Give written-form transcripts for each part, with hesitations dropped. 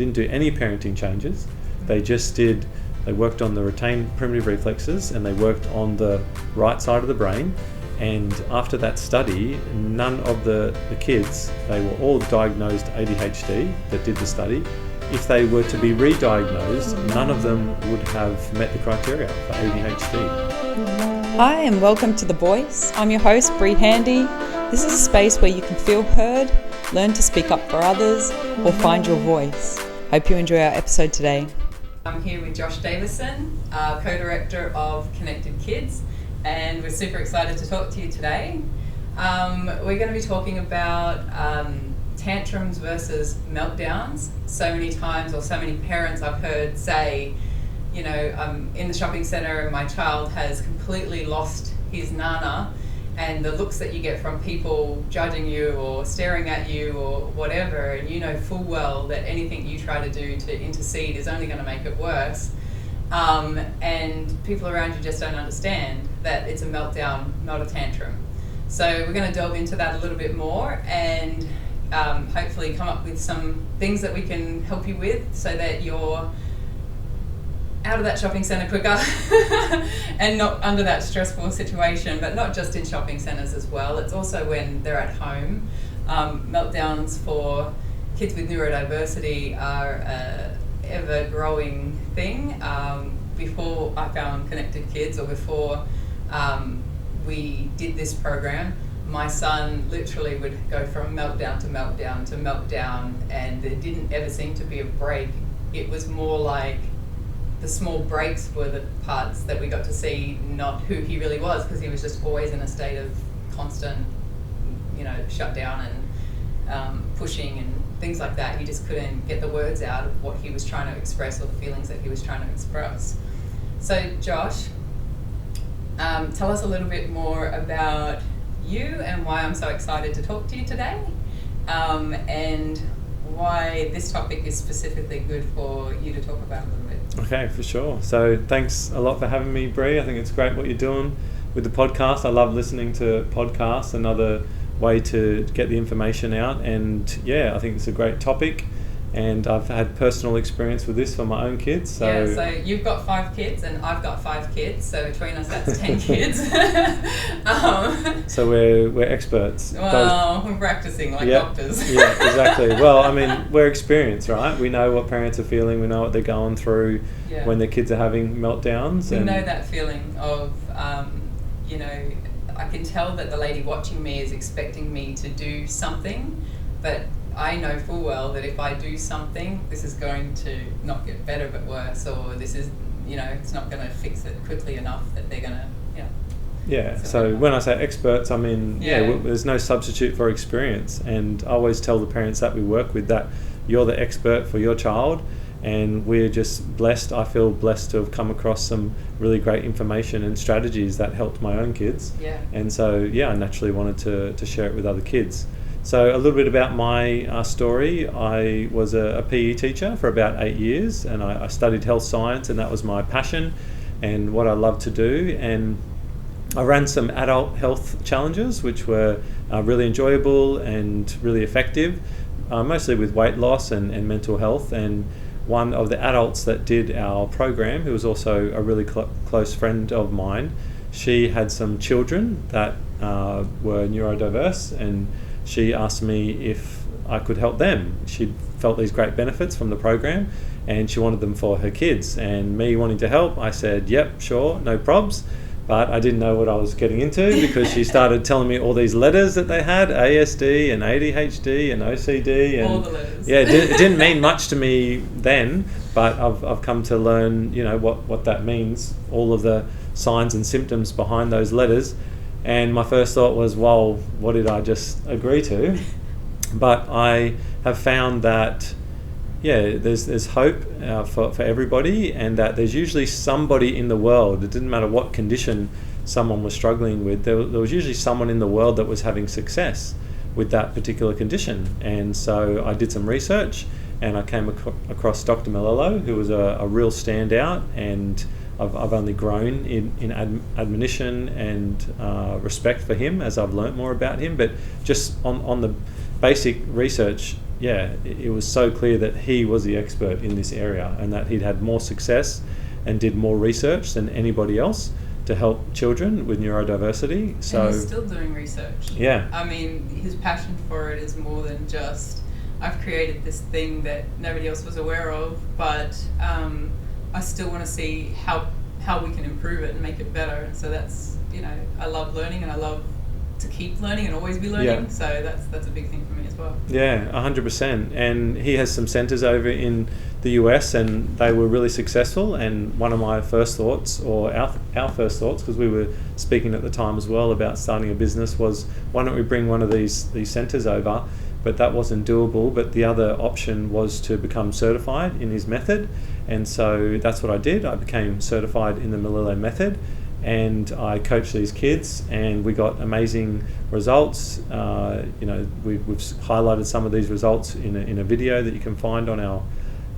Didn't do any parenting changes. They worked on the retained primitive reflexes, and they worked on the right side of the brain. And after that study, none of the kids, they were all diagnosed ADHD that did the study. If they were to be re-diagnosed, none of them would have met the criteria for ADHD. Hi and welcome to The Voice. I'm your host, Bree Handy. This is a space where you can feel heard, learn to speak up for others, or find your voice. Hope you enjoy our episode today. I'm here with Josh Davison, co-director of Connected Kids, and we're super excited to talk to you today. We're going to be talking about tantrums versus meltdowns. So many times, or so many parents I've heard say, you know, I'm in the shopping centre and my child has completely lost his nana, and the looks that you get from people judging you or staring at you or whatever, and you know full well that anything you try to do to intercede is only going to make it worse. And people around you just don't understand that it's a meltdown, not a tantrum. So we're going to delve into that a little bit more and hopefully come up with some things that we can help you with so that you're out of that shopping centre quicker and not under that stressful situation, but not just in shopping centres as well. It's also when they're at home. Meltdowns for kids with neurodiversity are an ever-growing thing. Before I found Connected Kids, or before we did this program, my son literally would go from meltdown to meltdown to meltdown, and there didn't ever seem to be a break. It was more like the small breaks were the parts that we got to see, not who he really was, because he was just always in a state of constant, shutdown and pushing and things like that. He just couldn't get the words out of what he was trying to express or the feelings that he was trying to express. So Josh, tell us a little bit more about you and why I'm so excited to talk to you today, and why this topic is specifically good for you to talk about a little bit. Okay, for sure. So thanks a lot for having me, Bree. I think it's great what you're doing with the podcast. I love listening to podcasts, another way to get the information out. And yeah, I think it's a great topic. And I've had personal experience with this for my own kids. So you've got 5 kids and I've got 5 kids. So between us, that's 10 kids. So we're experts. Well, we're practicing like doctors. Yeah, exactly. Well, I mean, we're experienced, right? We know what parents are feeling. We know what they're going through when their kids are having meltdowns. We know that feeling of, I can tell that the lady watching me is expecting me to do something, but I know full well that if I do something, this is going to not get better but worse, or this is, it's not going to fix it quickly enough that they're going to, Yeah, so when I say experts, I mean, there's no substitute for experience. And I always tell the parents that we work with that you're the expert for your child, and we're just blessed. I feel blessed to have come across some really great information and strategies that helped my own kids. Yeah. And so, I naturally wanted to share it with other kids. So a little bit about my story. I was a PE teacher for about 8 years, and I studied health science, and that was my passion and what I love to do. And I ran some adult health challenges, which were really enjoyable and really effective, mostly with weight loss and mental health. And one of the adults that did our program, who was also a really close friend of mine, she had some children that were neurodiverse, and she asked me if I could help them. She'd felt these great benefits from the program, and she wanted them for her kids. And me wanting to help, I said, yep, sure, no probs. But I didn't know what I was getting into, because she started telling me all these letters that they had, ASD and ADHD and OCD. And all the letters. Yeah, it didn't mean much to me then, but I've come to learn, what that means, all of the signs and symptoms behind those letters. And my first thought was, well, what did I just agree to? But I have found that, there's hope for everybody, and that there's usually somebody in the world. It didn't matter what condition someone was struggling with. There was usually someone in the world that was having success with that particular condition. And so I did some research, and I came across Dr. Malello, who was a real standout, and I've only grown in admonition and respect for him as I've learnt more about him. But just on the basic research, it was so clear that he was the expert in this area and that he'd had more success and did more research than anybody else to help children with neurodiversity. So and he's still doing research. Yeah. I mean, his passion for it is more than just, I've created this thing that nobody else was aware of, but I still want to see how we can improve it and make it better. And so that's, I love learning and I love to keep learning and always be learning. Yeah. So that's a big thing for me as well. Yeah, 100%. And he has some centres over in the US and they were really successful. And one of my first thoughts, or our first thoughts, because we were speaking at the time as well about starting a business, was why don't we bring one of these centres over? But that wasn't doable. But the other option was to become certified in his method. And so that's what I did. I became certified in the Melillo method. And I coached these kids and we got amazing results. We've highlighted some of these results in a video that you can find on our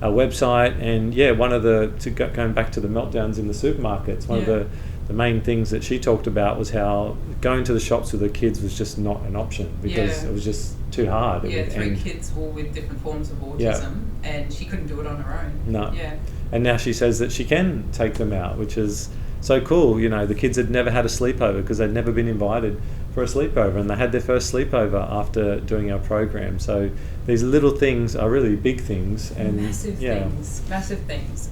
website. And one of going back to the meltdowns in the supermarkets, one of the main things that she talked about was how going to the shops with the kids was just not an option because it was just too hard. Three kids all with different forms of autism and she couldn't do it on her own. No. Yeah. And now she says that she can take them out, which is so cool. The kids had never had a sleepover because they'd never been invited for a sleepover, and they had their first sleepover after doing our program. So these little things are really big things and massive things.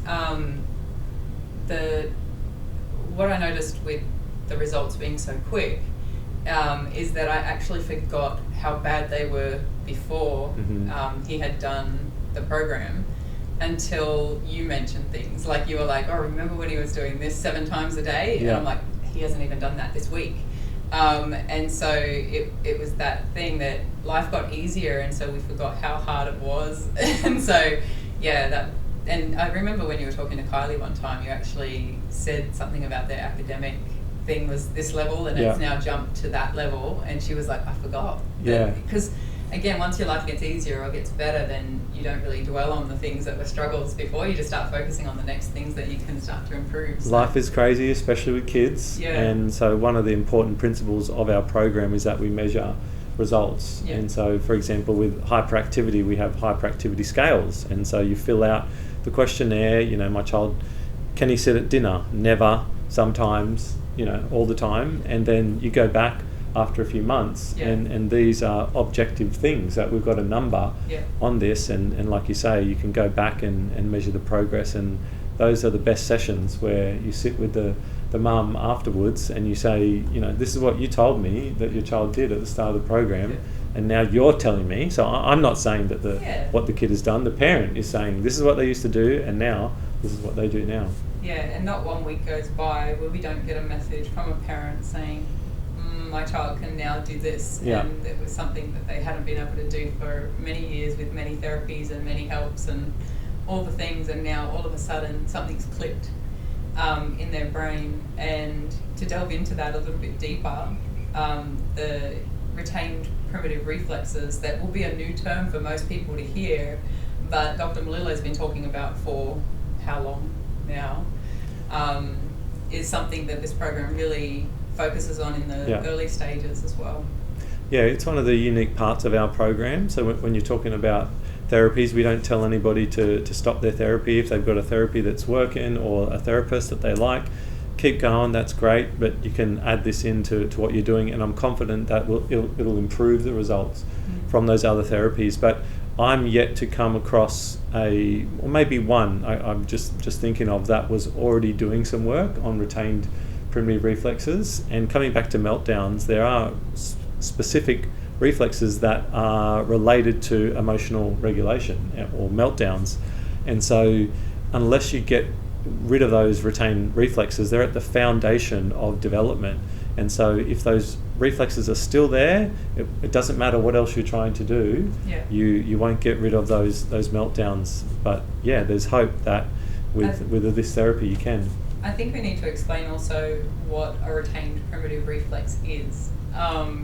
What I noticed with the results being so quick is that I actually forgot how bad they were before he had done the program. Until you mentioned things like you were like, oh, remember when he was doing this 7 times a day? And I'm like, he hasn't even done that this week. And so it was that thing that life got easier, and so we forgot how hard it was. And so and I remember when you were talking to Kylie one time, you actually said something about their academic thing was this level and it's now jumped to that level, and she was like, I forgot. Because again, once your life gets easier or gets better, then you don't really dwell on the things that were struggles before. You just start focusing on the next things that you can start to improve. So. Life is crazy, especially with kids. Yeah. And so one of the important principles of our program is that we measure results. Yeah. And so, for example, with hyperactivity, we have hyperactivity scales. And so you fill out the questionnaire, my child, can he sit at dinner? Never, sometimes, all the time. And then you go back after a few months and these are objective things that we've got a number on this, and like you say, you can go back and measure the progress, and those are the best sessions where you sit with the mum afterwards and you say, this is what you told me that your child did at the start of the program, and now you're telling me. So I'm not saying that what the kid has done, the parent is saying this is what they used to do and now this is what they do now. And not 1 week goes by where we don't get a message from a parent saying, my child can now do this, and it was something that they hadn't been able to do for many years with many therapies and many helps and all the things, and now all of a sudden something's clicked in their brain. And to delve into that a little bit deeper, the retained primitive reflexes, that will be a new term for most people to hear, but Dr. Melillo has been talking about for how long now, is something that this program really focuses on in the early stages as well. Yeah, it's one of the unique parts of our program. So when you're talking about therapies, we don't tell anybody to stop their therapy. If they've got a therapy that's working or a therapist that they like, keep going, that's great, but you can add this into what you're doing, and I'm confident that it'll improve the results from those other therapies. But I'm yet to come across or maybe one I'm just thinking of that was already doing some work on retained primitive reflexes. And coming back to meltdowns, there are specific reflexes that are related to emotional regulation or meltdowns, and so unless you get rid of those retained reflexes, they're at the foundation of development. And so if those reflexes are still there, it doesn't matter what else you're trying to do, you won't get rid of those meltdowns. But there's hope that with this therapy you can. I think we need to explain also what a retained primitive reflex is,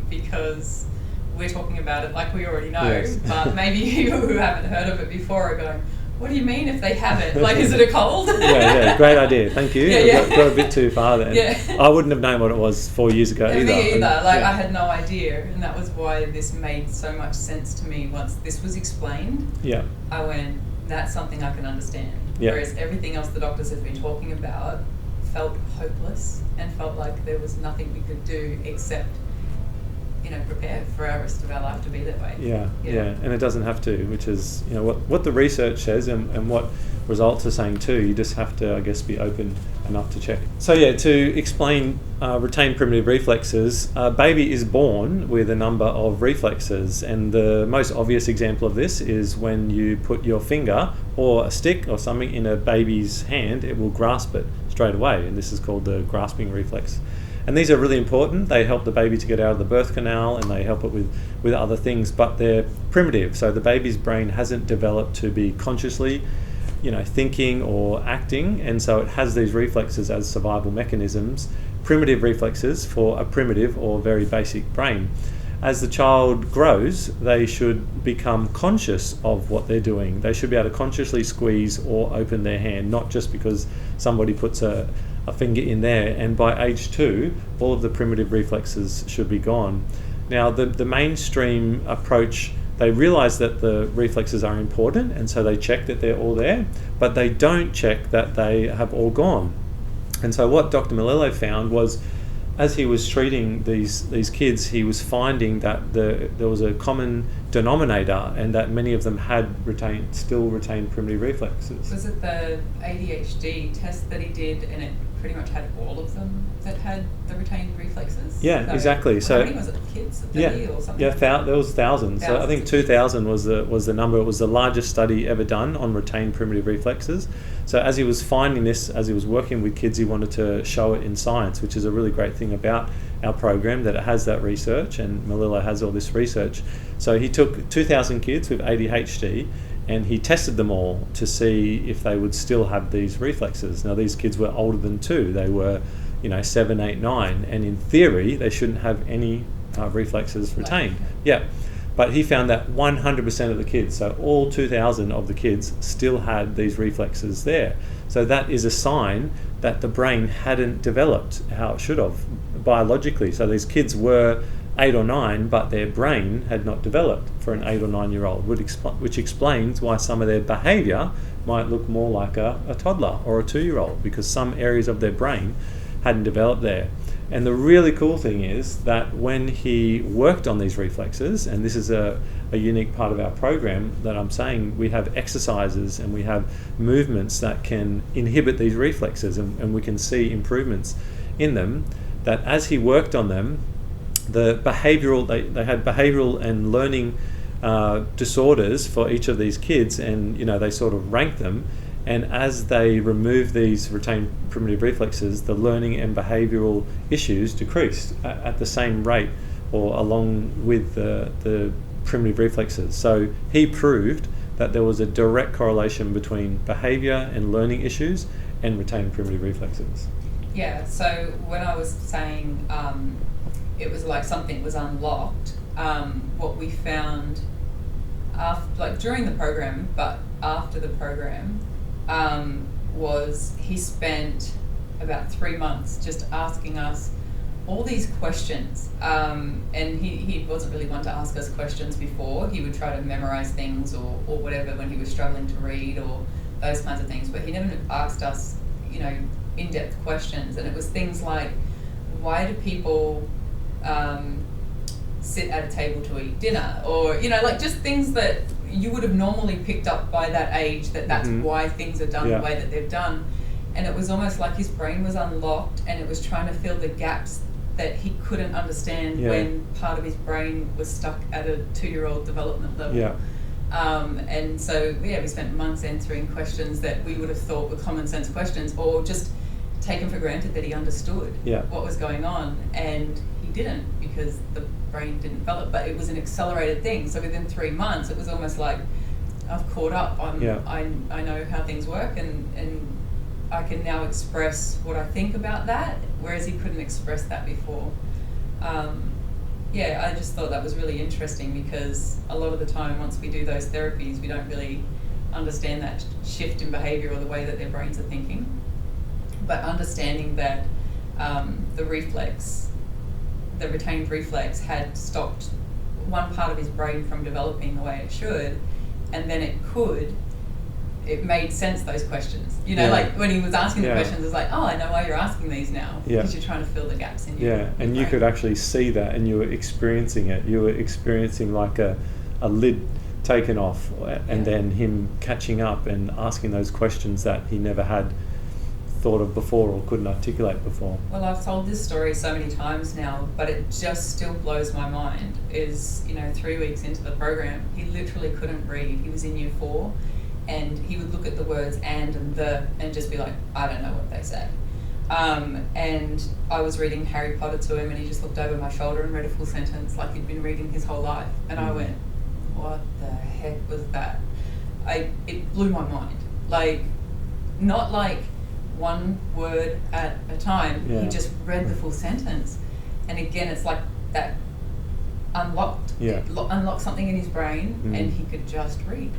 because we're talking about it like we already know, but maybe you who haven't heard of it before are going, what do you mean if they have it? Like, is it a cold? Yeah, great idea. Thank you. Yeah. Got a bit too far then. Yeah. I wouldn't have known what it was 4 years ago either. Me either. Like, yeah. I had no idea, and that was why this made so much sense to me. Once this was explained, Yeah. I went, that's something I can understand. Yeah. Whereas everything else the doctors have been talking about felt hopeless and felt like there was nothing we could do except, prepare for our rest of our life to be that way. Yeah, and it doesn't have to, which is what the research says and what results are saying too. You just have to, I guess, be open enough to check. So to explain retained primitive reflexes, a baby is born with a number of reflexes, and the most obvious example of this is when you put your finger or a stick or something in a baby's hand, it will grasp it straight away, and this is called the grasping reflex. And these are really important. They help the baby to get out of the birth canal, and they help it with other things, but they're primitive. So the baby's brain hasn't developed to be consciously, thinking or acting, and so it has these reflexes as survival mechanisms, primitive reflexes for a primitive or very basic brain. As the child grows, they should become conscious of what they're doing. They should be able to consciously squeeze or open their hand, not just because somebody puts a finger in there, and by age 2 all of the primitive reflexes should be gone. Now the mainstream approach, they realize that the reflexes are important, and so they check that they're all there, but they don't check that they have all gone. And so what Dr. Melillo found was, as he was treating these kids, he was finding that there was a common denominator, and that many of them had still retained primitive reflexes. Was it the ADHD test that he did, and it pretty much had all of them that had the retained reflexes? Yeah, exactly. So how many was it? Kids, 30 or something? Yeah, there was thousands. So I think 2,000 was the number. It was the largest study ever done on retained primitive reflexes. So as he was finding this, as he was working with kids, he wanted to show it in science, which is a really great thing about our program, that it has that research, and Melillo has all this research. So he took 2,000 kids with ADHD, and he tested them all to see if they would still have these reflexes. Now these kids were older than 2. They were 7, 8, 9, and in theory they shouldn't have any reflexes retained. Yeah, but he found that 100% of the kids, so all 2,000 of the kids, still had these reflexes there. So that is a sign that the brain hadn't developed how it should have biologically. So these kids were 8 or 9, but their brain had not developed for an 8 or 9 year old, which explains why some of their behaviour might look more like a toddler or a 2-year-old, because some areas of their brain hadn't developed there. And the really cool thing is that when he worked on these reflexes, and this is a unique part of our program that I'm saying, we have exercises and we have movements that can inhibit these reflexes, and we can see improvements in them, that as he worked on them, the behavioural, they had behavioural and learning disorders for each of these kids, and they sort of ranked them. And as they removed these retained primitive reflexes, the learning and behavioural issues decreased at the same rate, or along with the primitive reflexes. So he proved that there was a direct correlation between behaviour and learning issues and retained primitive reflexes. Yeah, so when I was saying it was like something was unlocked, what we found during the program, but after the program, was he spent about 3 months just asking us all these questions, and he wasn't really one to ask us questions before. He would try to memorize things or whatever when he was struggling to read or those kinds of things, but he never asked us in-depth questions. And it was things like, why do people sit at a table to eat dinner, or just things that you would have normally picked up by that age, that's why things are done the way that they've done. And it was almost like his brain was unlocked, and it was trying to fill the gaps that he couldn't understand when part of his brain was stuck at a 2-year-old development level. And so we spent months answering questions that we would have thought were common sense questions, or just taken for granted that he understood what was going on, and he didn't, because the brain didn't develop. But it was an accelerated thing, so within 3 months it was almost like, I've caught up. I know how things work, and I can now express what I think about that, whereas he couldn't express that before. I just thought that was really interesting, because a lot of the time once we do those therapies, we don't really understand that shift in behaviour or the way that their brains are thinking, but understanding that the retained reflex had stopped one part of his brain from developing the way it should, and then it made sense, those questions. Like when he was asking the questions, it's like, oh, I know why you're asking these now, because you're trying to fill the gaps in your and you brain. could actually see that, and you were experiencing it. You were experiencing like a lid taken off, and then him catching up and asking those questions that he never had thought of before or couldn't articulate before. Well, I've told this story so many times now, but it just still blows my mind. 3 weeks into the program, he literally couldn't read. He was in year 4, and he would look at the words and the and just be like, I don't know what they say. And I was reading Harry Potter to him, and he just looked over my shoulder and read a full sentence like he'd been reading his whole life. And I went, what the heck was that? It blew my mind. Like, not like one word at a time. He just read the full sentence. And again, it's like that unlocked. It unlocked something in his brain, and he could just read.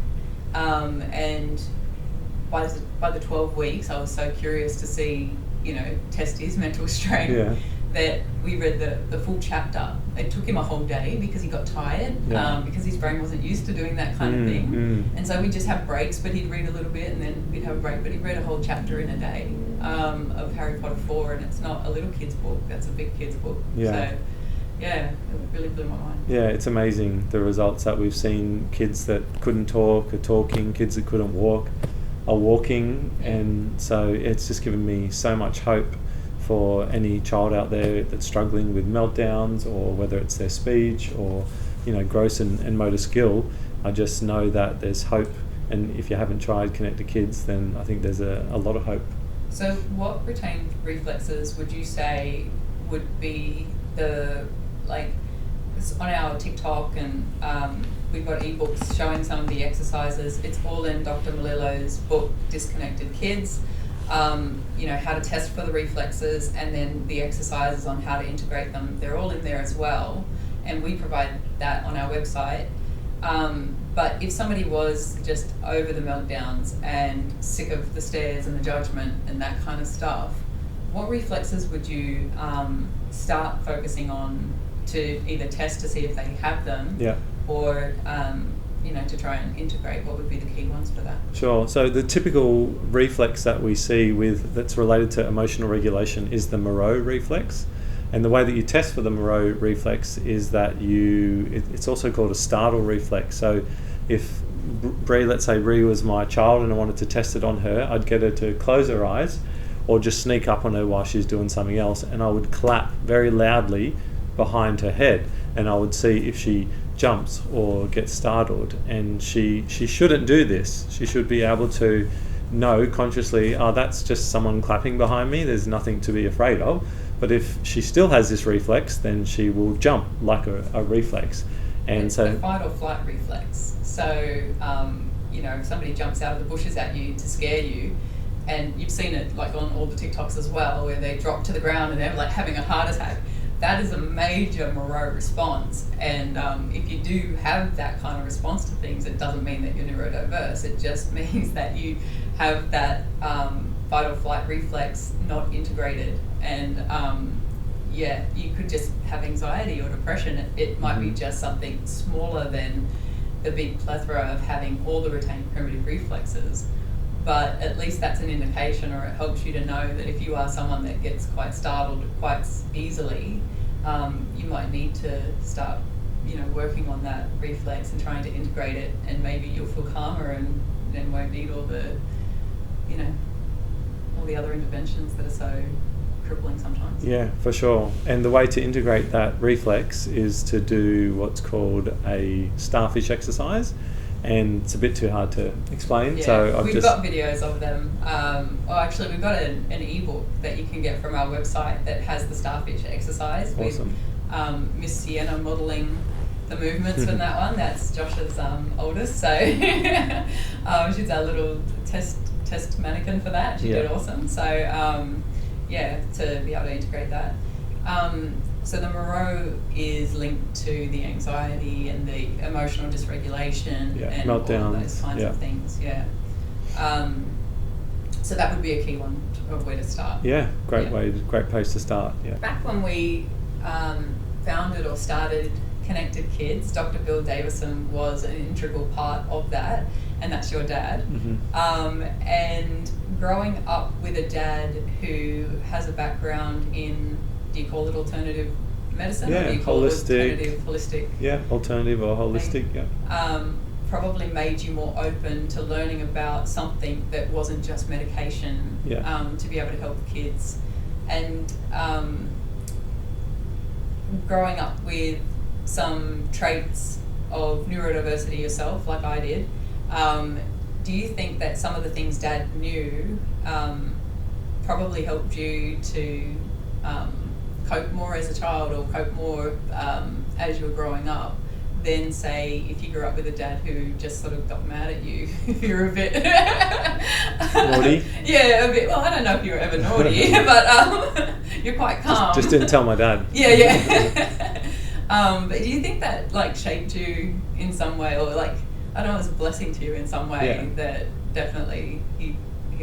And by the 12 weeks, I was so curious to see, test his mental strength, that we read the full chapter. It took him a whole day because he got tired, because his brain wasn't used to doing that kind of thing. And so we'd just have breaks, but he'd read a little bit, and then we'd have a break, but he'd read a whole chapter in a day of Harry Potter 4, and it's not a little kid's book, that's a big kid's book. So it really blew my mind. Yeah, it's amazing the results that we've seen. Kids that couldn't talk are talking, kids that couldn't walk are walking, and so it's just given me so much hope for any child out there that's struggling with meltdowns, or whether it's their speech or gross and motor skill. I just know that there's hope, and if you haven't tried Connected Kids, then I think there's a lot of hope. So what retained reflexes would you say would be on our TikTok, and we've got ebooks showing some of the exercises. It's all in Dr. Melillo's book, Disconnected Kids. How to test for the reflexes, and then the exercises on how to integrate them. They're all in there as well, and we provide that on our website. But if somebody was just over the meltdowns and sick of the stares and the judgment and that kind of stuff, what reflexes would you start focusing on to either test to see if they have them, or to try and integrate? What would be the key ones for that? Sure. So the typical reflex that we see that's related to emotional regulation is the Moreau reflex. And the way that you test for the Moreau reflex is that it's also called a startle reflex. So if let's say Bree was my child and I wanted to test it on her, I'd get her to close her eyes or just sneak up on her while she's doing something else, and I would clap very loudly behind her head, and I would see if she jumps or gets startled. And she shouldn't do this. She should be able to know consciously, that's just someone clapping behind me, there's nothing to be afraid of. But if she still has this reflex, then she will jump like a reflex. And it's the fight or flight reflex. So if somebody jumps out of the bushes at you to scare you, and you've seen it like on all the TikToks as well, where they drop to the ground and they're like having a heart attack. That is a major Moreau response, and if you do have that kind of response to things, it doesn't mean that you're neurodiverse. It just means that you have that fight or flight reflex not integrated, and you could just have anxiety or depression. It might be just something smaller than the big plethora of having all the retained primitive reflexes. But at least that's an indication, or it helps you to know that if you are someone that gets quite startled quite easily, you might need to start, working on that reflex and trying to integrate it, and maybe you'll feel calmer and won't need all the, all the other interventions that are so crippling sometimes. Yeah, for sure. And the way to integrate that reflex is to do what's called a starfish exercise. And it's a bit too hard to explain, so we've got videos of them. Actually, we've got an ebook that you can get from our website that has the starfish exercise. Awesome. With Miss Sienna modelling the movements from that one. That's Josh's oldest, so she's our little test mannequin for that. She did awesome. So to be able to integrate that. So the Moreau is linked to the anxiety and the emotional dysregulation and meltdowns, all of those kinds of things. Yeah. So that would be a key one of where to start. Yeah, great place to start. Yeah. Back when we founded or started Connected Kids, Dr. Bill Davison was an integral part of that, and that's your dad. Mm-hmm. And growing up with a dad who has a background in, do you call it alternative medicine? Yeah, or do you call holistic. it holistic? Yeah, alternative or holistic. Yeah. Probably made you more open to learning about something that wasn't just medication. To be able to help kids, and growing up with some traits of neurodiversity yourself, like I did. Do you think that some of the things Dad knew probably helped you to cope more as a child, or cope more as you were growing up, than say if you grew up with a dad who just sort of got mad at you if you're a bit naughty? Yeah, a bit. Well, I don't know if you were ever naughty, but you're quite calm. Just didn't tell my dad. Yeah. But do you think that like shaped you in some way, or like, I don't know, it was a blessing to you in some way, that definitely he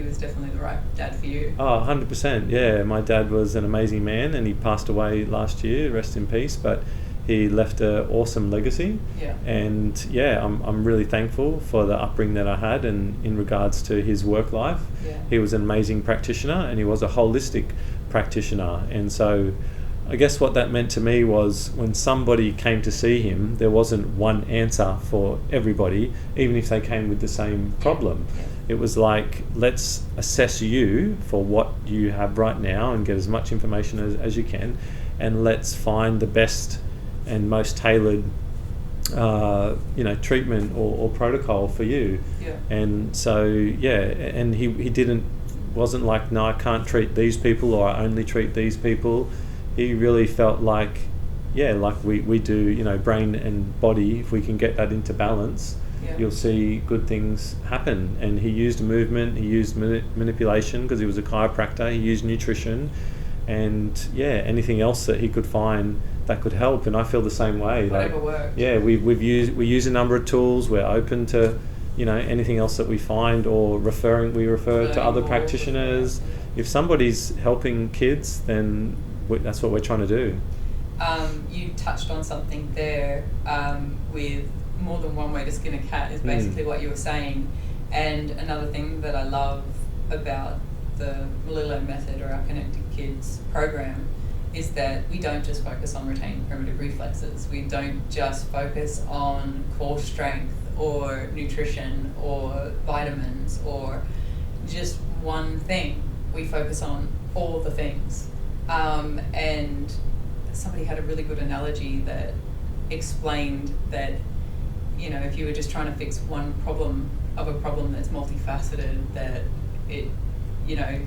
was definitely the right dad for you? Oh, 100%. Yeah, my dad was an amazing man, and he passed away last year, rest in peace, but he left an awesome legacy. Yeah. And I'm really thankful for the upbringing that I had, and in regards to his work life. Yeah. He was an amazing practitioner, and he was a holistic practitioner. And so I guess what that meant to me was when somebody came to see him, there wasn't one answer for everybody, even if they came with the same problem. Yeah. It was like, let's assess you for what you have right now and get as much information as you can, and let's find the best and most tailored treatment or protocol for you. Yeah. And so and he wasn't like, no, I can't treat these people, or I only treat these people. He really felt like we do, brain and body, if we can get that into balance, you'll see good things happen. And he used movement, he used manipulation because he was a chiropractor, he used nutrition, and anything else that he could find that could help. And I feel the same way. Whatever worked. Yeah, we use a number of tools. We're open to anything else that we find, or we refer to other practitioners. If somebody's helping kids, then that's what we're trying to do. You touched on something there with more than one way to skin a cat is basically what you were saying. And another thing that I love about the Melillo method, or our Connected Kids program, is that we don't just focus on retaining primitive reflexes. We don't just focus on core strength or nutrition or vitamins or just one thing. We focus on all the things. And somebody had a really good analogy that explained that, if you were just trying to fix one problem of a problem that's multifaceted, that it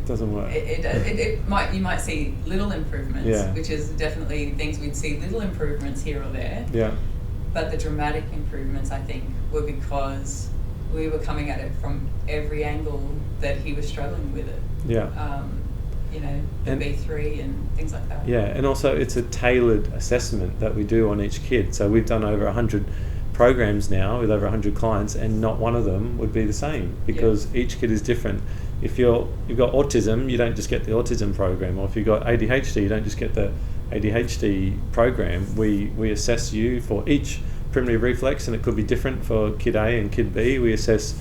doesn't work. You might see little improvements, which is definitely things we'd see little improvements here or there. Yeah. But the dramatic improvements, I think, were because we were coming at it from every angle that he was struggling with it. Yeah. And B3 and things like that. Yeah, and also it's a tailored assessment that we do on each kid. So we've done over 100 programs now with over 100 clients, and not one of them would be the same, because each kid is different. If you've got autism, you don't just get the autism program, or if you've got ADHD, you don't just get the ADHD program. We assess you for each primitive reflex, and it could be different for kid A and kid B. We assess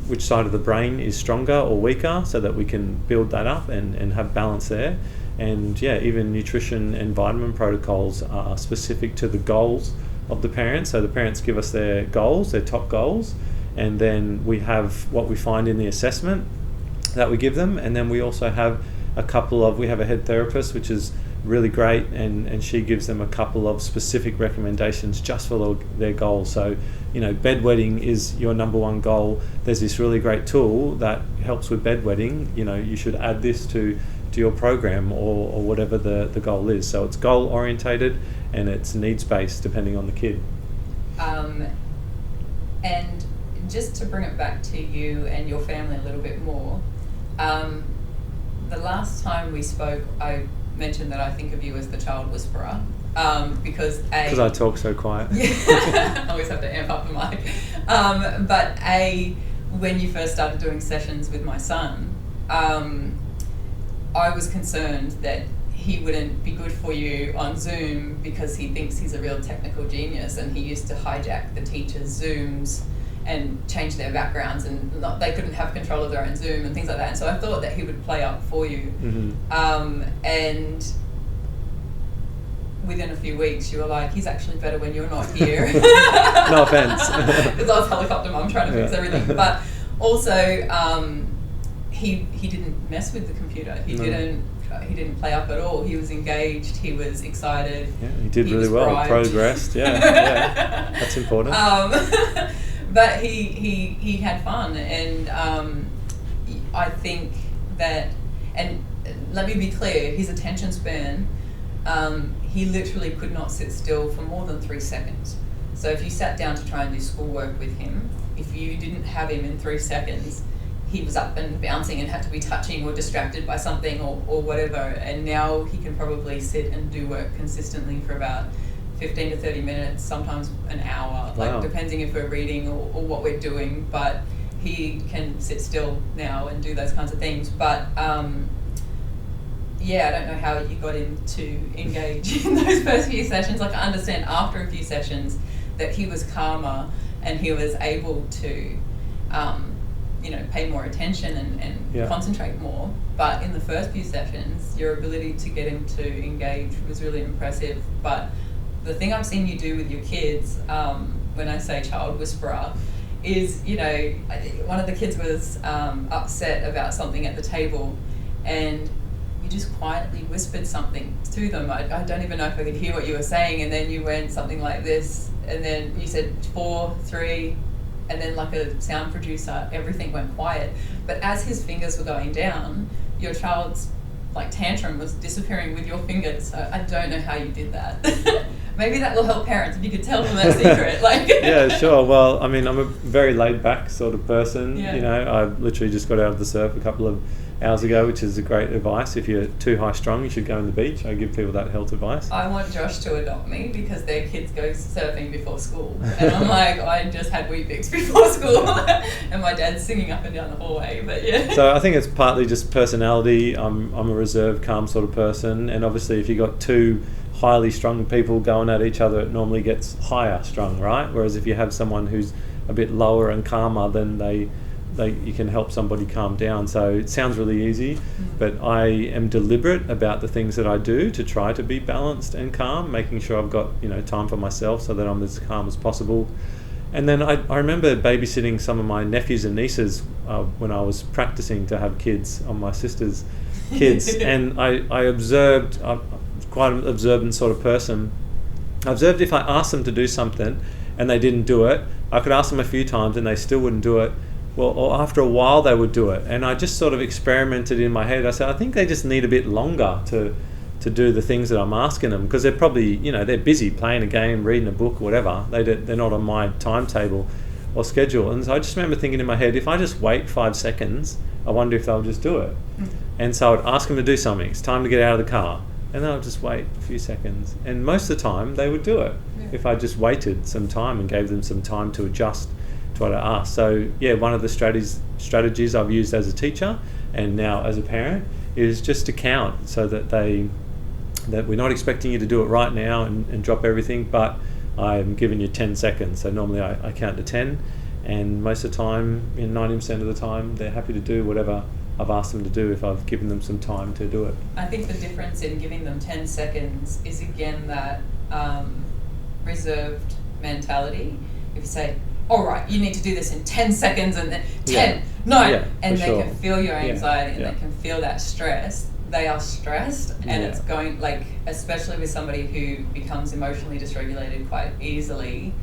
which side of the brain is stronger or weaker, so that we can build that up and have balance there. And even nutrition and vitamin protocols are specific to the goals of the parents. So the parents give us their goals, their top goals, and then we have what we find in the assessment that we give them. And then we also have we have a head therapist, which is really great, and she gives them a couple of specific recommendations just for their goals. So bedwetting is your number one goal. There's this really great tool that helps with bedwetting. You should add this to your program, or whatever the goal is. So it's goal orientated, and it's needs based depending on the kid. And just to bring it back to you and your family a little bit more, the last time we spoke, I mention that I think of you as the child whisperer, because I talk so quiet. I always have to amp up the mic. But when you first started doing sessions with my son, I was concerned that he wouldn't be good for you on Zoom because he thinks he's a real technical genius, and he used to hijack the teachers' Zooms and change their backgrounds, and they couldn't have control of their own Zoom and things like that. And so I thought that he would play up for you. And within a few weeks, you were like, he's actually better when you're not here. No offense. Because I was helicopter mum trying to fix everything. But also, he didn't mess with the computer. He didn't play up at all. He was engaged. He was excited. Yeah, he did really well. Bribed. Progressed. Yeah, that's important. But he had fun, and I think that, and let me be clear, his attention span, he literally could not sit still for more than 3 seconds. So if you sat down to try and do schoolwork with him, if you didn't have him in 3 seconds, he was up and bouncing and had to be touching or distracted by something or whatever. And now he can probably sit and do work consistently for about 15 to 30 minutes, sometimes an hour, like depending if we're reading or what we're doing. But he can sit still now and do those kinds of things. But yeah, I don't know how you got him to engage in those first few sessions. Like, I understand after a few sessions that he was calmer and he was able to pay more attention and concentrate more. But in the first few sessions, your ability to get him to engage was really impressive. But the thing I've seen you do with your kids, when I say child whisperer, is, one of the kids was upset about something at the table, and you just quietly whispered something to them. I don't even know if I could hear what you were saying, and then you went something like this, and then you said 4, 3, and then like a sound producer, everything went quiet. But as his fingers were going down, your child's tantrum was disappearing with your fingers. So I don't know how you did that. Maybe that will help parents if you could tell them that secret. Yeah, sure. Well, I mean, I'm a very laid back sort of person. Yeah. I literally just got out of the surf a couple of hours ago, which is a great advice. If you're too high strung, you should go on the beach. I give people that health advice. I want Josh to adopt me because their kids go surfing before school. And I'm like, I just had Weet-Bix before school. And my dad's singing up and down the hallway. But yeah. So I think it's partly just personality. I'm a reserved, calm sort of person. And obviously if you've got two highly strung people going at each other, it normally gets higher strung, right? Whereas if you have someone who's a bit lower and calmer, then you can help somebody calm down. So it sounds really easy, but I am deliberate about the things that I do to try to be balanced and calm, making sure I've got time for myself so that I'm as calm as possible. And then I remember babysitting some of my nephews and nieces when I was practicing to have kids on my sister's kids, and I observed. I'm quite an observant sort of person. I observed if I asked them to do something and they didn't do it, I could ask them a few times and they still wouldn't do it. Well, or after a while they would do it, and I just sort of experimented in my head. I said, I think they just need a bit longer to do the things that I'm asking them, because they're probably, they're busy playing a game, reading a book, whatever. They're not on my timetable or schedule. And so I just remember thinking in my head, if I just wait 5 seconds, I wonder if they'll just do it. And so I would ask them to do something. It's time to get out of the car, and they'll just wait a few seconds. And most of the time they would do it if I just waited some time and gave them some time to adjust to what I asked. So yeah, one of the strategies I've used as a teacher and now as a parent is just to count, so that we're not expecting you to do it right now and drop everything, but I'm giving you 10 seconds. So normally I count to 10, and most of the time, 90% of the time, they're happy to do whatever I've asked them to do if I've given them some time to do it. I think the difference in giving them 10 seconds is again that reserved mentality. If you say, all right, you need to do this in 10 seconds, and then 10, and they can feel your anxiety and they can feel that stress. They are stressed, and it's going, especially with somebody who becomes emotionally dysregulated quite easily,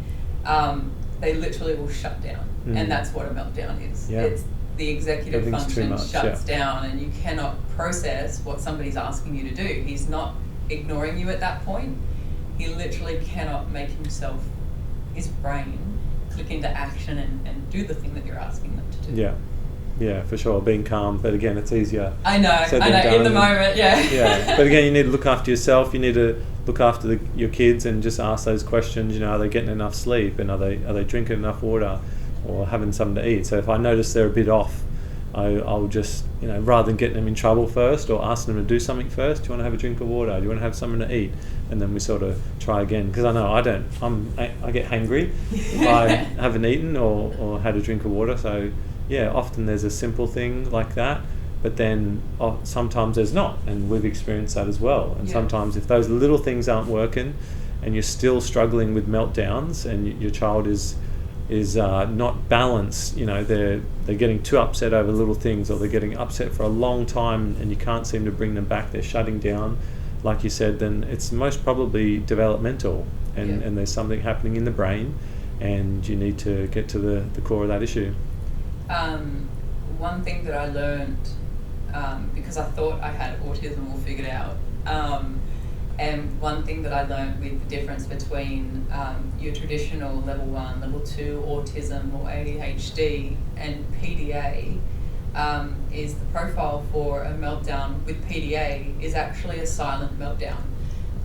they literally will shut down. And that's what a meltdown is. It's the executive function shuts down, and you cannot process what somebody's asking you to do. He's not ignoring you at that point. He literally cannot make his brain click into action and do the thing that you're asking them to do. Yeah. Yeah, for sure, being calm. But again, it's easier. I know, said than in the done. moment, yeah. Yeah, but again, you need to look after yourself. You need to look after your kids and just ask those questions. You know, are they getting enough sleep, and are they drinking enough water, or having something to eat? So if I notice they're a bit off, I'll just, you know, rather than getting them in trouble first or asking them to do something first, do you want to have a drink of water? Do you want to have something to eat? And then we sort of try again, because I know I get hangry if I haven't eaten or had a drink of water. So yeah, often there's a simple thing like that, but then sometimes there's not, and we've experienced that as well. And sometimes if those little things aren't working and you're still struggling with meltdowns and your child is not balanced, you know, they're getting too upset over little things, or they're getting upset for a long time and you can't seem to bring them back, they're shutting down, like you said, then it's most probably developmental, and there's something happening in the brain, and you need to get to the core of that issue. One thing that I learned, because I thought I had autism all figured out, and one thing that I learned with the difference between your traditional level 1, level 2 autism or ADHD and PDA is the profile for a meltdown with PDA is actually a silent meltdown.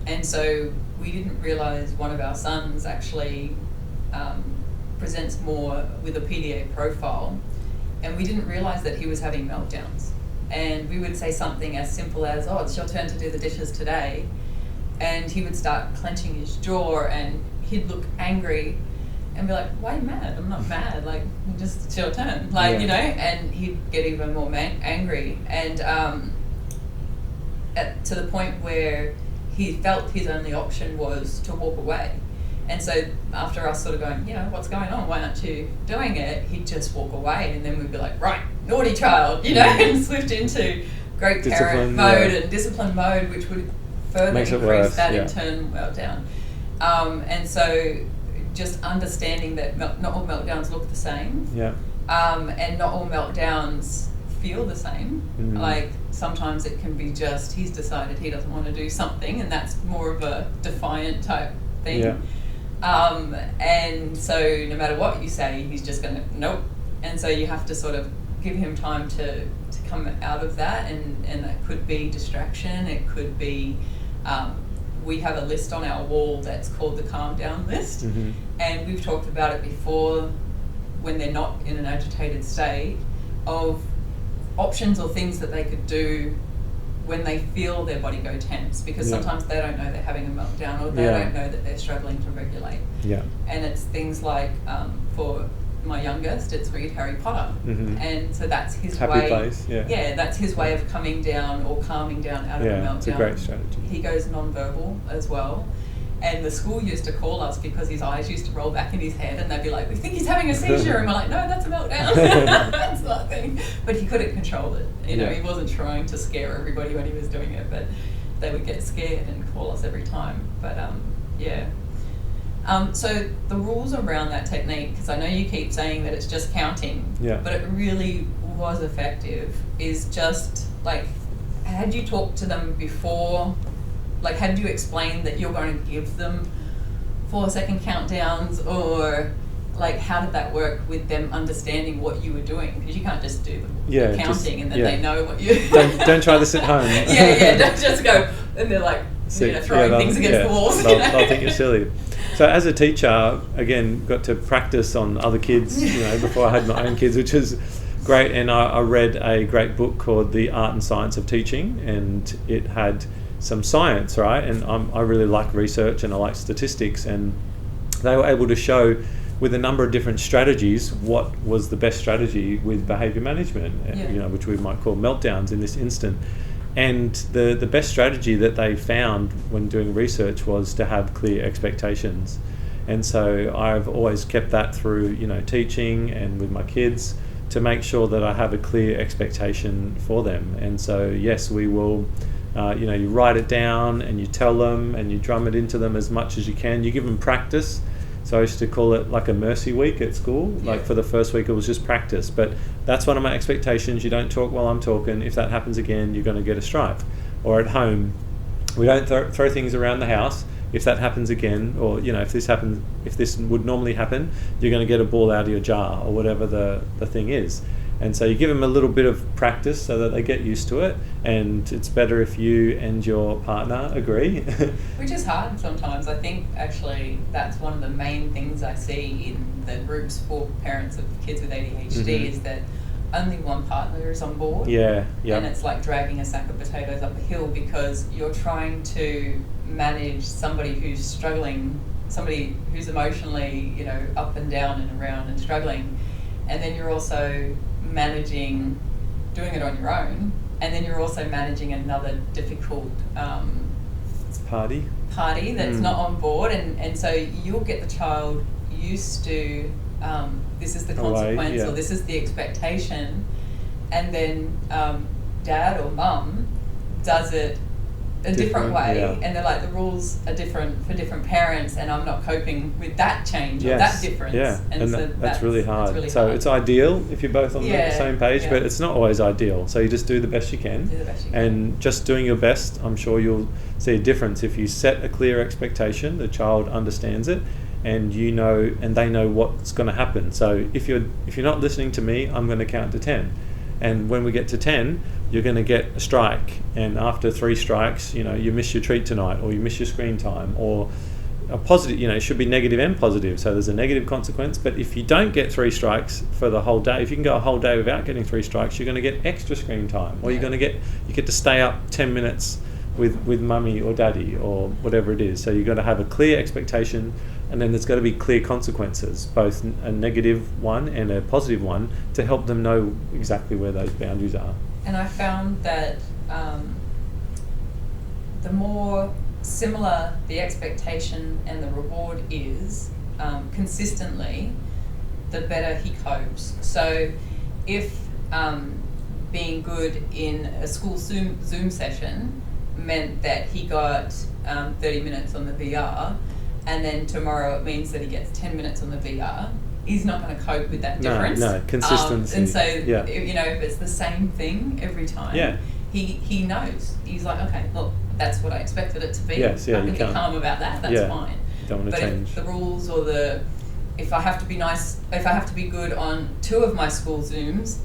And so we didn't realize one of our sons actually presents more with a PDA profile, and we didn't realize that he was having meltdowns. And we would say something as simple as, "Oh, it's your turn to do the dishes today." And he would start clenching his jaw, and he'd look angry and be like, "Why are you mad? I'm not mad, like, just it's your turn." Like, you know, and he'd get even more angry. And to the point where he felt his only option was to walk away. And so after us sort of going, you know, "What's going on? Why aren't you doing it?" He'd just walk away, and then we'd be like, "Right, naughty child," you know, and switched into great parent mode and discipline mode, which would further increase that internal meltdown. And so just understanding that not all meltdowns look the same, and not all meltdowns feel the same. Like sometimes it can be just he's decided he doesn't want to do something, and that's more of a defiant type thing. And so no matter what you say, he's just going to nope. And so you have to sort of give him time to come out of that, and that could be distraction, it could be we have a list on our wall that's called the calm down list, and we've talked about it before when they're not in an agitated state, of options or things that they could do when they feel their body go tense, because sometimes they don't know they're having a meltdown, or they don't know that they're struggling to regulate. And it's things like for my youngest, it's read Harry Potter, and so that's his way. Place, that's his way of coming down or calming down out of a meltdown. It's a great strategy. He goes non-verbal as well, and the school used to call us because his eyes used to roll back in his head, and they'd be like, "We think he's having a seizure," and we're like, "No, that's a meltdown." That's nothing. But he couldn't control it. You know, he wasn't trying to scare everybody when he was doing it, but they would get scared and call us every time. But so the rules around that technique, because I know you keep saying that it's just counting, but it really was effective, is just like, had you talked to them before, like had you explained that you're going to give them 4-second countdowns, or like how did that work with them understanding what you were doing? Because you can't just do the counting and then they know what you... don't try this at home. Don't just go, and they're like, throwing things against the walls. They'll think you're silly. So as a teacher, again, got to practice on other kids, you know, before I had my own kids, which is great. And I read a great book called The Art and Science of Teaching, and it had some science, right? And I really like research and I like statistics, and they were able to show with a number of different strategies what was the best strategy with behaviour management, you know, which we might call meltdowns in this instant. And the best strategy that they found when doing research was to have clear expectations. And so I've always kept that through, you know, teaching and with my kids, to make sure that I have a clear expectation for them. And so yes, we will, you know, you write it down and you tell them and you drum it into them as much as you can. You give them practice. So I used to call it like a mercy week at school. Like for the first week it was just practice, but that's one of my expectations. You don't talk while I'm talking. If that happens again, you're going to get a strike. Or at home, we don't throw things around the house. If that happens again, or you know, if this would normally happen, you're going to get a ball out of your jar, or whatever the thing is. And so you give them a little bit of practice so that they get used to it, and it's better if you and your partner agree. Which is hard sometimes. I think actually that's one of the main things I see in the groups for parents of kids with ADHD is that only one partner is on board. Yeah, yeah. And it's like dragging a sack of potatoes up a hill, because you're trying to manage somebody who's struggling, somebody who's emotionally, up and down and around and struggling. And then you're also managing doing it on your own, and then you're also managing another difficult party that's not on board, and so you'll get the child used to this is the consequence or this is the expectation, and then dad or mum does it a different way, and they're like, the rules are different for different parents, and I'm not coping with that change or that difference. Yeah, and so that's really hard. It's ideal if you're both on the same page, but it's not always ideal. So you just do the best you can. And just doing your best, I'm sure you'll see a difference. If you set a clear expectation, the child understands it, and and they know what's going to happen. So if you're not listening to me, I'm going to count to 10. And when we get to 10, you're going to get a strike. And after 3 strikes, you miss your treat tonight, or you miss your screen time, or a positive, it should be negative and positive. So there's a negative consequence. But if you don't get 3 strikes for the whole day, if you can go a whole day without getting 3 strikes, you're going to get extra screen time, or you get to stay up 10 minutes with mummy or daddy or whatever it is. So you've got to have a clear expectation, and then there's got to be clear consequences, both a negative one and a positive one, to help them know exactly where those boundaries are. And I found that the more similar the expectation and the reward is consistently, the better he copes. So if being good in a school Zoom session meant that he got 30 minutes on the VR, and then tomorrow it means that he gets 10 minutes on the VR, he's not going to cope with that difference. No, consistency. And so, if it's the same thing every time, he knows. He's like, okay, look, that's what I expected it to be. Yes, I can be calm about that, that's fine. You don't want to change. If the rules or if I have to be nice, if I have to be good on 2 of my school Zooms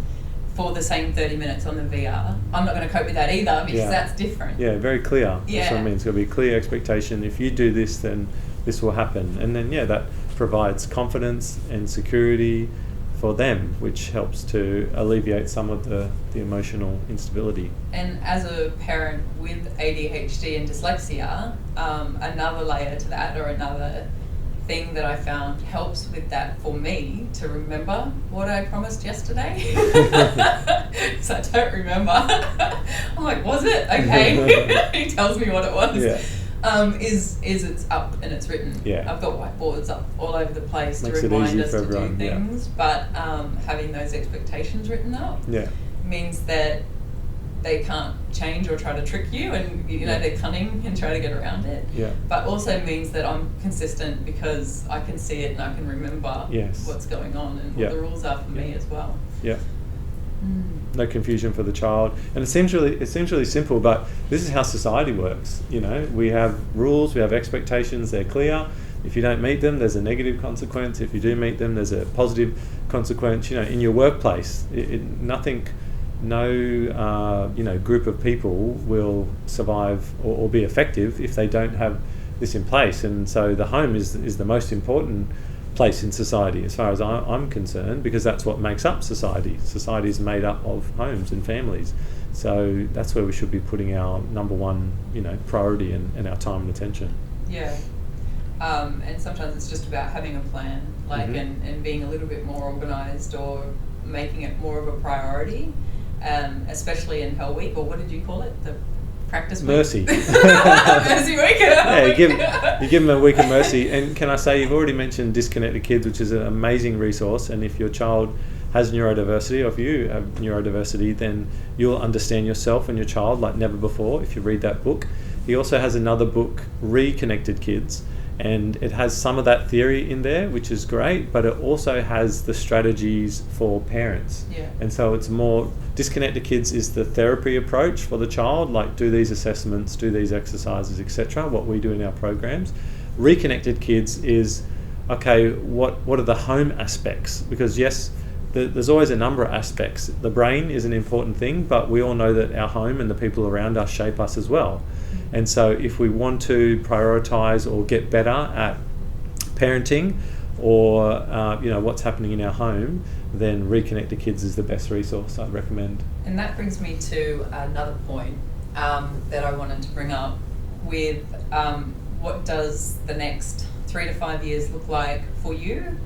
for the same 30 minutes on the VR, I'm not going to cope with that either, because that's different. Yeah, very clear. That's what I mean. It's got to be a clear expectation. If you do this, then this will happen. And then, that provides confidence and security for them, which helps to alleviate some of the emotional instability. And as a parent with ADHD and dyslexia, another layer to that, or another thing that I found helps with that for me, to remember what I promised yesterday. So I don't remember. I'm like, was it? Okay. He tells me what it was. Is it's up and it's written. I've got whiteboards up all over the place to remind us to do things, but having those expectations written up means that they can't change or try to trick you, and they're cunning and try to get around it. But also means that I'm consistent, because I can see it and I can remember what's going on and what the rules are for me as well. No confusion for the child, and it seems really simple, but this is how society works. We have rules, we have expectations, they're clear. If you don't meet them, there's a negative consequence. If you do meet them, there's a positive consequence. In your workplace, no group of people will survive or be effective if they don't have this in place. And so the home is the most important place in society, as far as I'm concerned, because that's what makes up society. Society is made up of homes and families. So that's where we should be putting our number one, priority and our time and attention. And sometimes it's just about having a plan, and being a little bit more organised, or making it more of a priority, especially in Hell Week, or what did you call it? The practice week? Mercy. Mercy week. You give them a week of mercy. And can I say, you've already mentioned Disconnected Kids, which is an amazing resource. And if your child has neurodiversity, or if you have neurodiversity, then you'll understand yourself and your child like never before if you read that book. He also has another book, Reconnected Kids, and it has some of that theory in there, which is great, but it also has the strategies for parents. And so it's more, Disconnected Kids is the therapy approach for the child, like do these assessments, do these exercises, etc., what we do in our programs. Reconnected Kids is, okay, what are the home aspects? Because yes, there's always a number of aspects. The brain is an important thing, but we all know that our home and the people around us shape us as well. And so if we want to prioritise or get better at parenting or what's happening in our home, then Reconnect to Kids is the best resource I'd recommend. And that brings me to another point that I wanted to bring up with what does the next 3 to 5 years look like for you,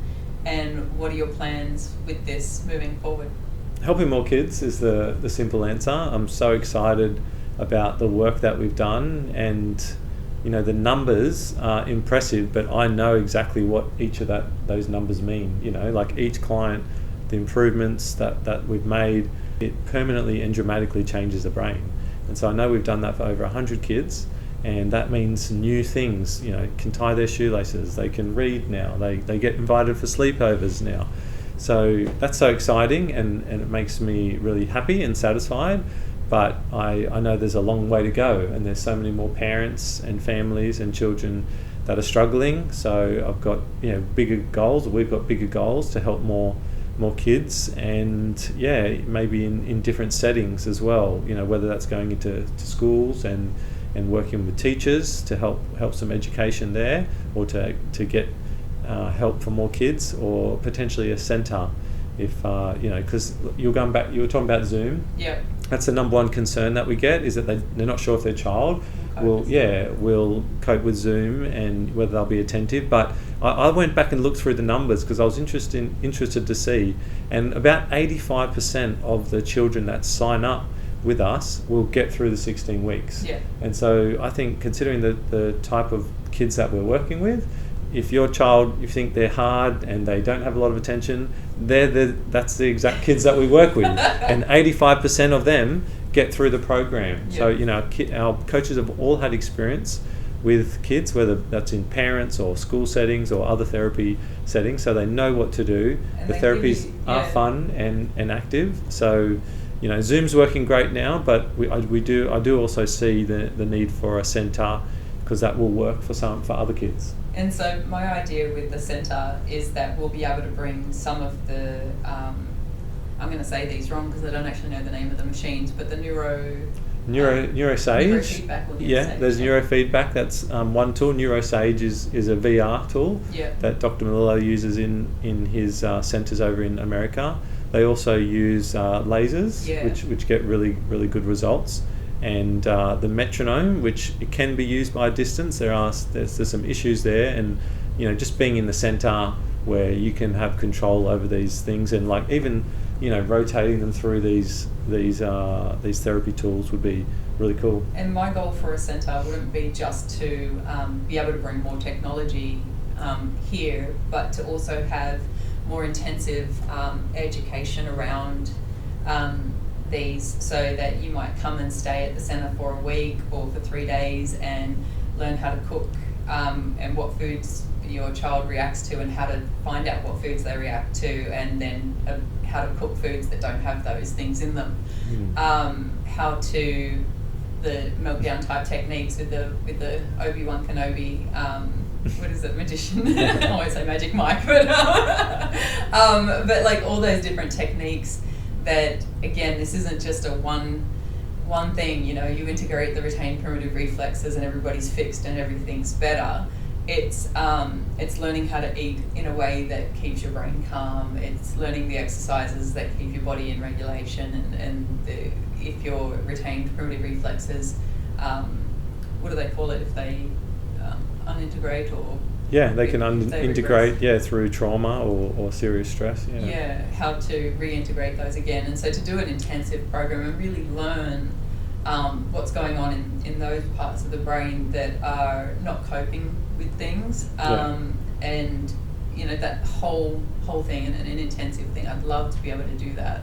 and what are your plans with this moving forward? Helping more kids is the simple answer. I'm so excited about the work that we've done, and the numbers are impressive, but I know exactly what each of those numbers mean. Like each client, the improvements that we've made, it permanently and dramatically changes the brain. And so I know we've done that for over 100 kids, and that means new things. Can tie their shoelaces, they can read now, they get invited for sleepovers now. So that's so exciting, and it makes me really happy and satisfied. But I know there's a long way to go, and there's so many more parents and families and children that are struggling. So I've got bigger goals, or we've got bigger goals to help more kids, and maybe in different settings as well. Whether that's going into schools and working with teachers to help some education there, or to get help for more kids, or potentially a centre if because you were talking about Zoom. Yeah. That's the number one concern that we get, is that they're not sure if their child will cope with Zoom and whether they'll be attentive. But I went back and looked through the numbers because I was interested to see, and about 85% of the children that sign up with us will get through the 16 weeks. Yeah. And so I think, considering the type of kids that we're working with, if your child, you think they're hard and they don't have a lot of attention, that's the exact kids that we work with. And 85% of them get through the program. Yeah. So, our coaches have all had experience with kids, whether that's in parents or school settings or other therapy settings, so they know what to do. And the therapies are fun and active. So, Zoom's working great now, but I do also see the need for a centre, because that will work for other kids. And so my idea with the centre is that we'll be able to bring some of the, I'm going to say these wrong because I don't actually know the name of the machines, but the neurosage. Neurofeedback. There's neurofeedback. That's one tool. Neurosage is a VR tool that Dr. Melillo uses in his centres over in America. They also use lasers, which get really, really good results. And the metronome, which it can be used by distance. There's some issues there, and just being in the centre where you can have control over these things, and like even rotating them through these therapy tools would be really cool. And my goal for a centre wouldn't be just to be able to bring more technology here, but to also have more intensive education around these, so that you might come and stay at the centre for a week or for 3 days and learn how to cook and what foods your child reacts to, and how to find out what foods they react to, and then how to cook foods that don't have those things in them. How to the meltdown type techniques with the Obi-Wan Kenobi what is it, magician? I always say Magic Mike, but like all those different techniques. That again, this isn't just a one thing. You integrate the retained primitive reflexes and everybody's fixed and everything's better. It's learning how to eat in a way that keeps your brain calm. It's learning the exercises that keep your body in regulation, and if your retained primitive reflexes, what do they call it if they unintegrate or they can integrate through trauma or serious stress. How to reintegrate those again. And so to do an intensive program and really learn what's going on in those parts of the brain that are not coping with things, and that whole thing, and an intensive thing. I'd love to be able to do that.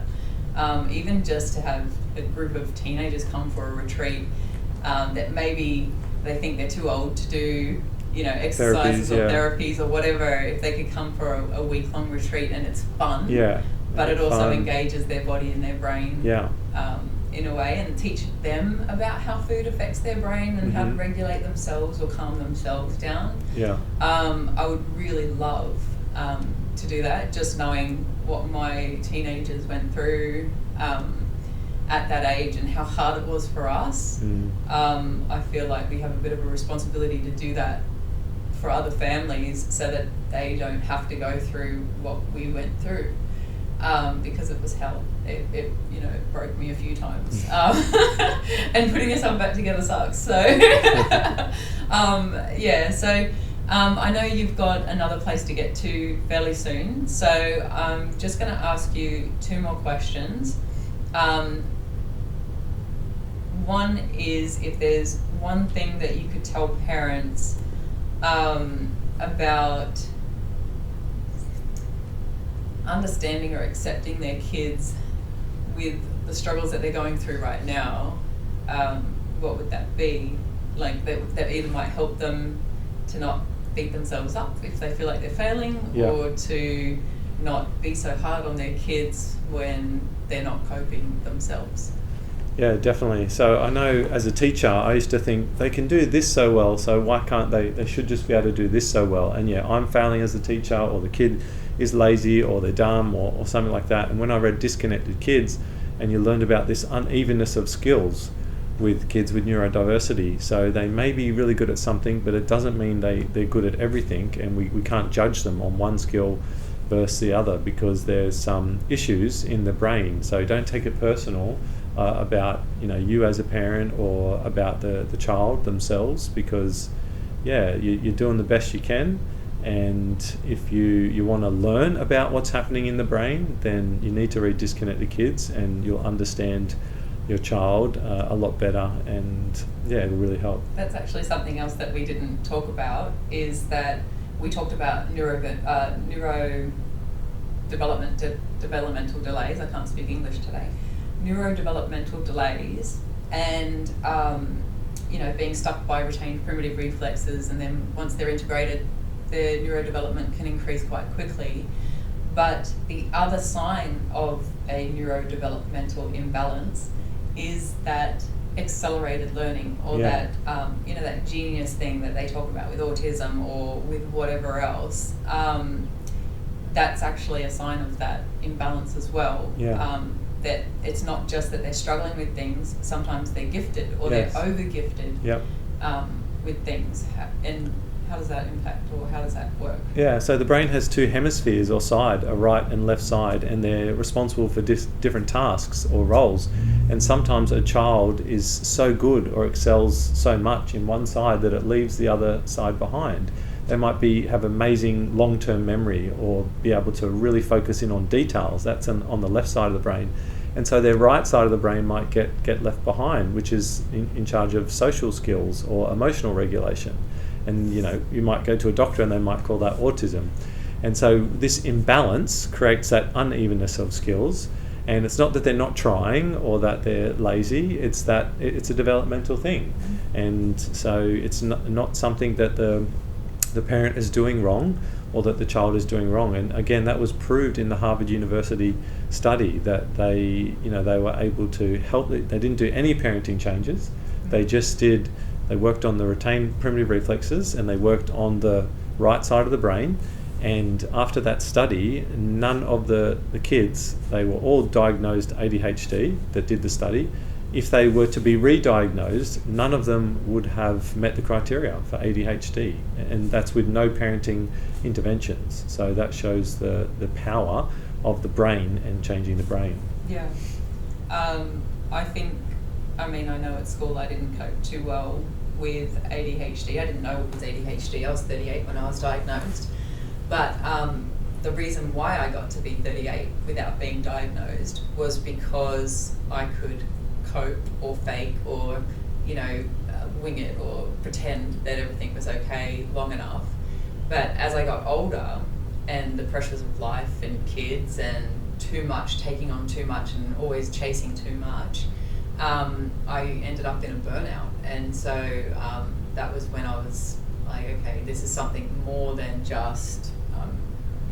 Even just to have a group of teenagers come for a retreat that maybe they think they're too old to do exercises or therapies or whatever. If they could come for a week-long retreat and it's fun, but it also engages their body and their brain in a way, and teach them about how food affects their brain and how to regulate themselves or calm themselves down. I would really love to do that, just knowing what my teenagers went through at that age and how hard it was for us. I feel like we have a bit of a responsibility to do that for other families so that they don't have to go through what we went through, because it was hell. It broke me a few times, and putting yourself back together sucks. So I know you've got another place to get to fairly soon, so I'm just going to ask you 2 more questions. One is, if there's one thing that you could tell parents about understanding or accepting their kids with the struggles that they're going through right now, what would that be? Like that either might help them to not beat themselves up if they feel like they're failing, or to not be so hard on their kids when they're not coping themselves. Yeah, definitely. So I know as a teacher, I used to think they can do this so well, so why can't they? They should just be able to do this so well. And I'm failing as a teacher, or the kid is lazy, or they're dumb, or something like that. And when I read Disconnected Kids, and you learned about this unevenness of skills with kids with neurodiversity, so they may be really good at something, but it doesn't mean they're good at everything, and we can't judge them on one skill versus the other, because there's some issues in the brain. So don't take it personal about you as a parent, or about the child themselves, because you're doing the best you can, and if you want to learn about what's happening in the brain, then you need to read Disconnected Kids, and you'll understand your child a lot better, and it'll really help. That's actually something else that we didn't talk about, is that we talked about neurodevelopmental delays. I can't speak English today. Neurodevelopmental delays, and being stuck by retained primitive reflexes, and then once they're integrated, their neurodevelopment can increase quite quickly. But the other sign of a neurodevelopmental imbalance is that accelerated learning, or that that genius thing that they talk about with autism or with whatever else. That's actually a sign of that imbalance as well. That it's not just that they're struggling with things, sometimes they're gifted, or they're over gifted with things. And how does that impact, or how does that work? So the brain has 2 hemispheres or side, a right and left side, and they're responsible for different tasks or roles. And sometimes a child is so good or excels so much in one side that it leaves the other side behind. They might have amazing long-term memory, or be able to really focus in on details. That's on the left side of the brain. And so their right side of the brain might get left behind, which is in charge of social skills or emotional regulation. And you might go to a doctor and they might call that autism. And so this imbalance creates that unevenness of skills. And it's not that they're not trying or that they're lazy, it's that it's a developmental thing. And so it's not something that the parent is doing wrong, or that the child is doing wrong. And again, that was proved in the Harvard University study, that they were able to help. They didn't do any parenting changes. They worked on the retained primitive reflexes, and they worked on the right side of the brain. And after that study, none of the kids, they were all diagnosed ADHD that did the study. If they were to be re-diagnosed, none of them would have met the criteria for ADHD, and that's with no parenting interventions. So that shows the power of the brain and changing the brain. I know at school I didn't cope too well with ADHD. I didn't know it was ADHD. I was 38 when I was diagnosed. But the reason why I got to be 38 without being diagnosed was because I could cope or fake or wing it or pretend that everything was okay long enough. But as I got older, and the pressures of life and kids and taking on too much and always chasing too much, I ended up in a burnout. And so that was when I was like, okay, this is something more than just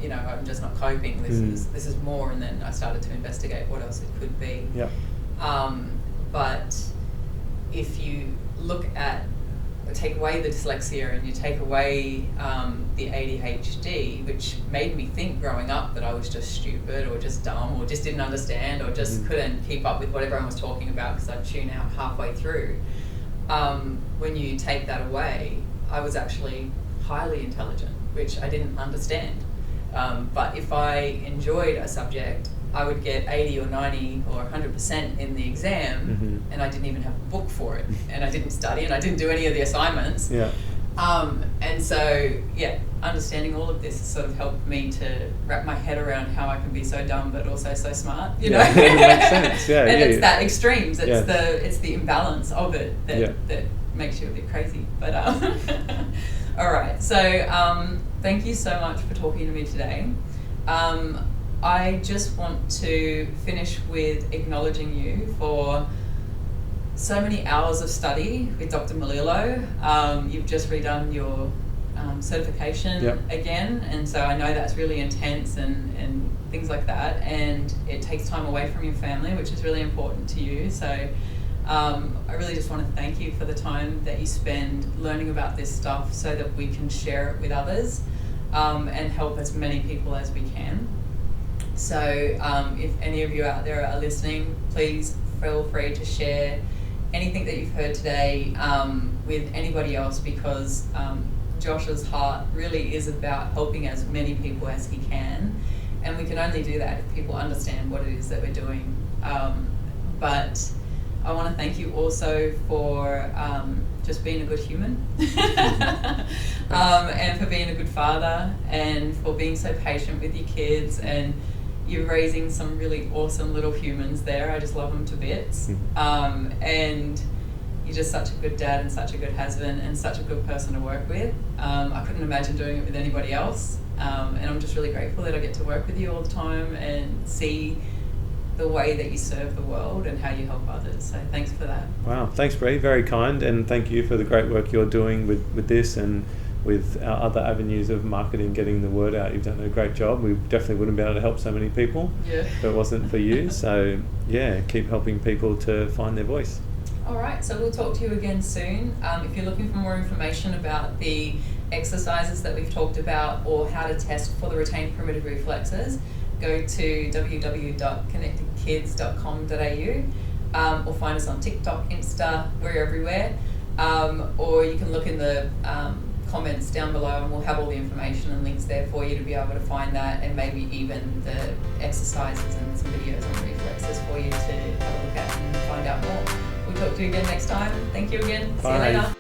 I'm just not coping, this is more. And then I started to investigate what else it could be. But if you look at take away the dyslexia and you take away the ADHD, which made me think growing up that I was just stupid or just dumb or just didn't understand or just couldn't keep up with what everyone was talking about because I'd tune out halfway through. When you take that away, I was actually highly intelligent, which I didn't understand. But if I enjoyed a subject, I would get 80 or 90 or 100% in the exam, and I didn't even have a book for it, and I didn't study, and I didn't do any of the assignments. Yeah. And so, understanding all of this has sort of helped me to wrap my head around how I can be so dumb but also so smart, you know? It makes sense, yeah. And it's that extremes, it's the imbalance of it that makes you a bit crazy. But all right, so thank you so much for talking to me today. I just want to finish with acknowledging you for so many hours of study with Dr. Malillo. You've just redone your certification again, and so I know that's really intense and things like that, and it takes time away from your family, which is really important to you. So I really just want to thank you for the time that you spend learning about this stuff so that we can share it with others and help as many people as we can. So if any of you out there are listening, please feel free to share anything that you've heard today with anybody else, because Josh's heart really is about helping as many people as he can, and we can only do that if people understand what it is that we're doing. But I want to thank you also for just being a good human and for being a good father and for being so patient with your kids, and you're raising some really awesome little humans there. I just love them to bits. And you're just such a good dad and such a good husband and such a good person to work with. I couldn't imagine doing it with anybody else. And I'm just really grateful that I get to work with you all the time and see the way that you serve the world and how you help others. So thanks for that. Wow, thanks Bree, very kind, and thank you for the great work you're doing with this and with our other avenues of marketing, getting the word out. You've done a great job. We definitely wouldn't be able to help so many people if it wasn't for you. So keep helping people to find their voice. All right, so we'll talk to you again soon. If you're looking for more information about the exercises that we've talked about or how to test for the retained primitive reflexes, go to www.connectedkids.com.au or find us on TikTok, Insta, we're everywhere. Or you can look in the comments down below and we'll have all the information and links there for you to be able to find that, and maybe even the exercises and some videos on reflexes for you to have a look at and find out more. We'll talk to you again next time. Thank you again. Bye. See you later.